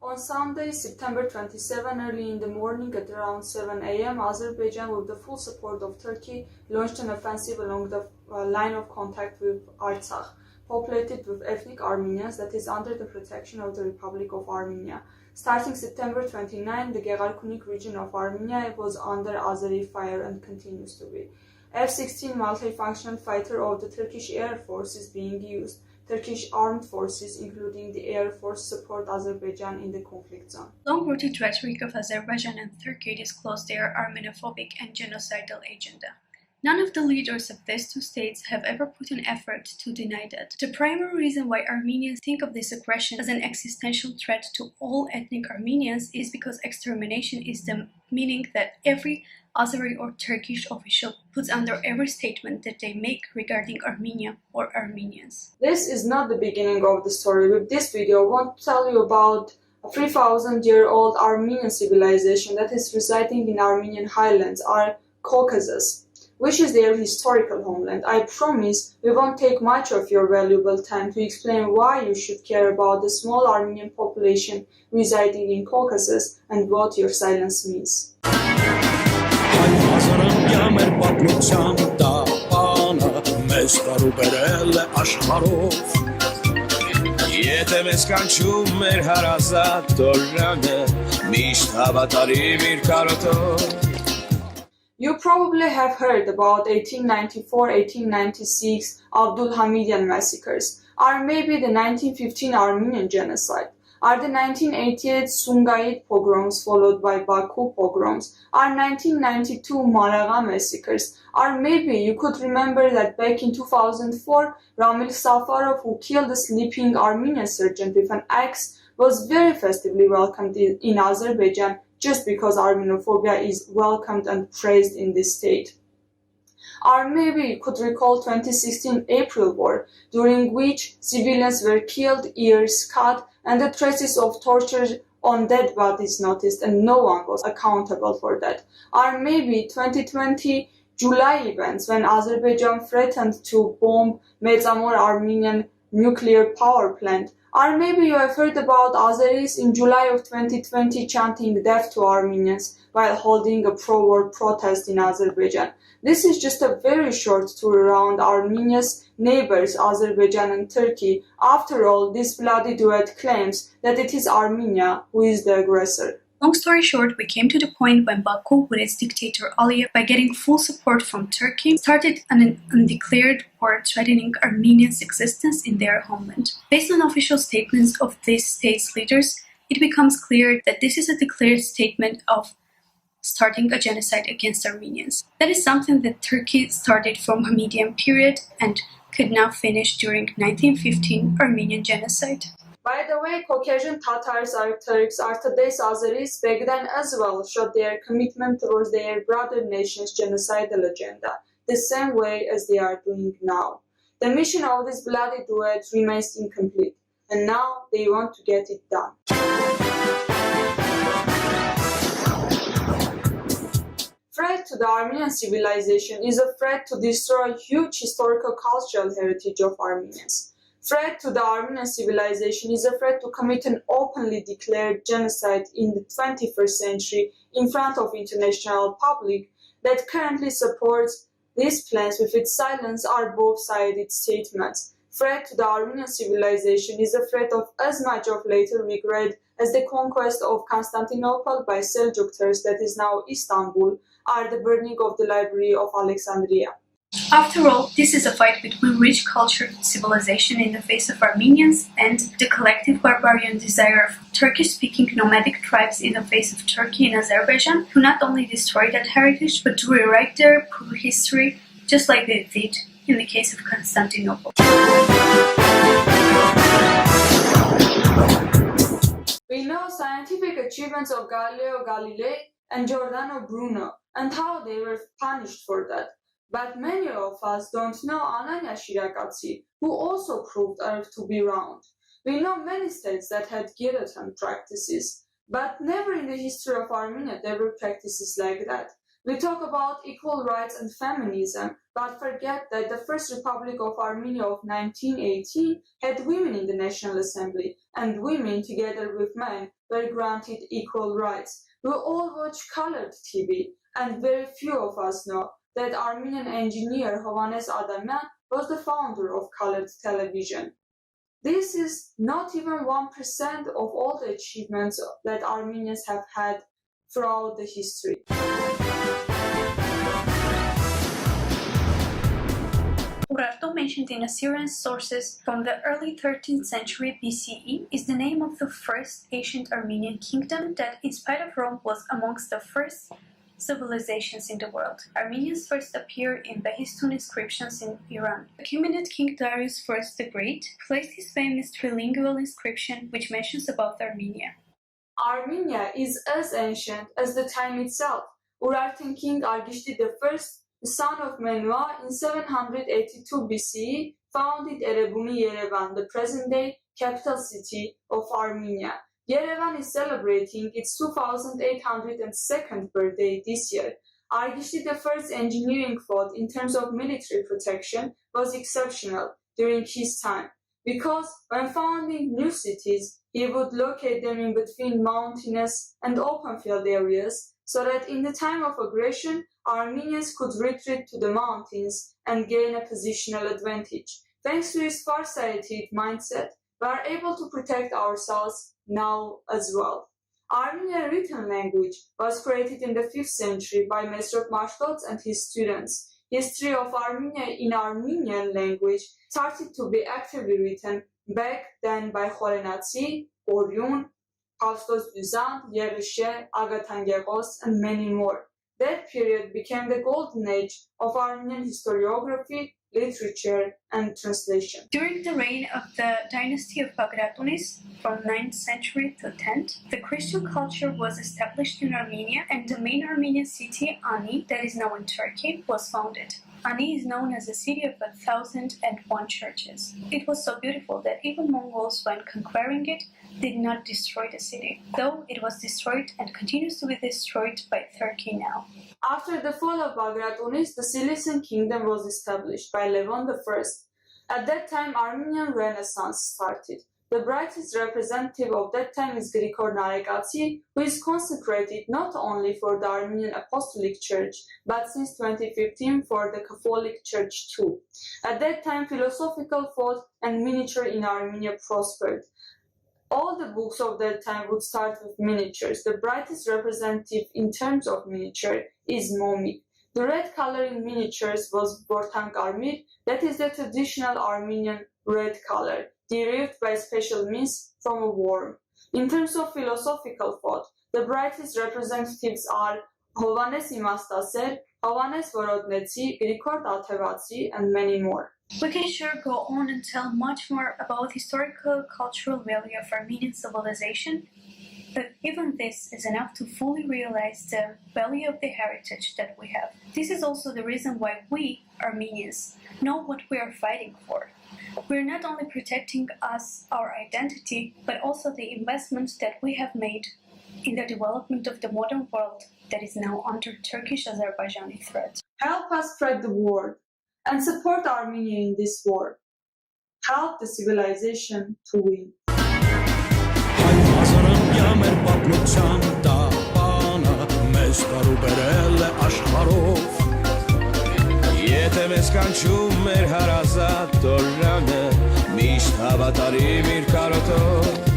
On Sunday, September 27, early in the morning at around 7 a.m., Azerbaijan, with the full support of Turkey, launched an offensive along the line of contact with Artsakh, populated with ethnic Armenians that is under the protection of the Republic of Armenia. Starting September 29, the Gegarkunik region of Armenia was under Azeri fire and continues to be. F-16 multifunctional fighter of the Turkish Air Forces being used. Turkish armed forces, including the Air Force, support Azerbaijan in the conflict zone. Long-rooted rhetoric of Azerbaijan and Turkey disclose their Armenophobic and genocidal agenda. None of the leaders of these two states have ever put an effort to deny that. The primary reason why Armenians think of this aggression as an existential threat to all ethnic Armenians is because extermination is the meaning that every Azeri or Turkish official puts under every statement that they make regarding Armenia or Armenians. This is not the beginning of the story. With this video, I want to tell you about a 3,000-year-old Armenian civilization that is residing in Armenian highlands, or Caucasus, which is their historical homeland. I promise we won't take much of your valuable time to explain why you should care about the small Armenian population residing in Caucasus and what your silence means. You probably have heard about 1894-1896 Abdulhamidian massacres, or maybe the 1915 Armenian genocide, or the 1988 Sumgait pogroms followed by Baku pogroms, or 1992 Maraga massacres, or maybe you could remember that back in 2004, Ramil Safarov, who killed a sleeping Armenian sergeant with an axe, was very festively welcomed in Azerbaijan just because Armenophobia is welcomed and praised in this state. Or maybe you could recall 2016 April War, during which civilians were killed, ears cut, and the traces of torture on dead bodies noticed, and no one was accountable for that. Or maybe 2020 July events, when Azerbaijan threatened to bomb Medzamor Armenian nuclear power plant. Or maybe you have heard about Azeris in July of 2020 chanting death to Armenians while holding a pro-war protest in Azerbaijan. This is just a very short tour around Armenia's neighbors, Azerbaijan and Turkey. After all, this bloody duet claims that it is Armenia who is the aggressor. Long story short, we came to the point when Baku, with its dictator Aliev, by getting full support from Turkey, started an undeclared war threatening Armenians' existence in their homeland. Based on official statements of these states' leaders, it becomes clear that this is a declared statement of starting a genocide against Armenians. That is something that Turkey started from a Median period and could now finish during 1915 Armenian genocide. By the way, Caucasian Tatars or Turks or today's Azeris back then as well showed their commitment towards their brother nation's genocidal agenda, the same way as they are doing now. The mission of this bloody duet remains incomplete, and now they want to get it done. Threat to the Armenian civilization is a threat to destroy huge historical cultural heritage of Armenians. Threat to the Armenian civilization is a threat to commit an openly declared genocide in the 21st century in front of international public that currently supports these plans with its silence or both-sided statements. Threat to the Armenian civilization is a threat of as much of later regret as the conquest of Constantinople by Seljuk Turks, that is now Istanbul, or the burning of the Library of Alexandria. After all, this is a fight between rich cultured civilization in the face of Armenians and the collective barbarian desire of Turkish-speaking nomadic tribes in the face of Turkey and Azerbaijan to not only destroy that heritage but to rewrite their history just like they did in the case of Constantinople. We know scientific achievements of Galileo Galilei and Giordano Bruno and how they were punished for that. But many of us don't know Ananya Shirakatsi, who also proved Earth to be round. We know many states that had guillotine practices, but never in the history of Armenia there were practices like that. We talk about equal rights and feminism, but forget that the First Republic of Armenia of 1918 had women in the National Assembly, and women, together with men, were granted equal rights. We all watch colored TV, and very few of us know that Armenian engineer Hovhannes Adaman was the founder of colored television. This is not even 1% of all the achievements that Armenians have had throughout the history. Urartu, mentioned in Assyrian sources from the early 13th century BCE, is the name of the first ancient Armenian kingdom that, in spite of Rome, was amongst the first civilizations in the world. Armenians first appear in Behistun inscriptions in Iran. Achaemenid King Darius I the Great placed his famous trilingual inscription which mentions about Armenia. Armenia is as ancient as the time itself. Urartian King Argishti I, the son of Menua, in 782 BCE, founded Erebuni Yerevan, the present-day capital city of Armenia. Yerevan is celebrating its 2802nd birthday this year. Argishti I's engineering thought in terms of military protection was exceptional during his time, because when founding new cities, he would locate them in between mountainous and open field areas so that in the time of aggression, Armenians could retreat to the mountains and gain a positional advantage. Thanks to his far-sighted mindset, we are able to protect ourselves now as well. Armenian written language was created in the 5th century by Mesrop Mashtots and his students. History of Armenia in Armenian language started to be actively written back then by Khorenatsi, Oryun, Halstos Byzant, Yerishe, Agatangeghos, and many more. That period became the golden age of Armenian historiography, literature, and translation. During the reign of the dynasty of Bagratunis, from 9th century to 10th, the Christian culture was established in Armenia, and the main Armenian city, Ani, that is now in Turkey, was founded. Ani is known as a city of 1,001 churches. It was so beautiful that even Mongols, when conquering it, did not destroy the city, though it was destroyed and continues to be destroyed by Turkey now. After the fall of Bagratunis, the Cilician kingdom was established by Levon I. At that time, Armenian Renaissance started. The brightest representative of that time is Grigor Narekatsi, who is consecrated not only for the Armenian Apostolic Church, but since 2015 for the Catholic Church too. At that time, philosophical thought and miniature in Armenia prospered. All the books of that time would start with miniatures. The brightest representative in terms of miniature is Momik. The red color in miniatures was Bortan Armir, that is the traditional Armenian red color, derived by special means from a worm. In terms of philosophical thought, the brightest representatives are Hovhannes Imastaser, Hovhannes Vorodnetsi, Grigor Tatevatsi, and many more. We can sure go on and tell much more about historical cultural value of Armenian civilization, but even this is enough to fully realize the value of the heritage that we have. This is also the reason why we, Armenians, know what we are fighting for. We're not only protecting our identity, but also the investments that we have made in the development of the modern world that is now under Turkish-Azerbaijani threat. Help us spread the word and support Armenia in this war. Help the civilization to win. Եթե մեզ կանչում մեր հարազատ տորանը, միշտ հավատարիմ իր կարոտով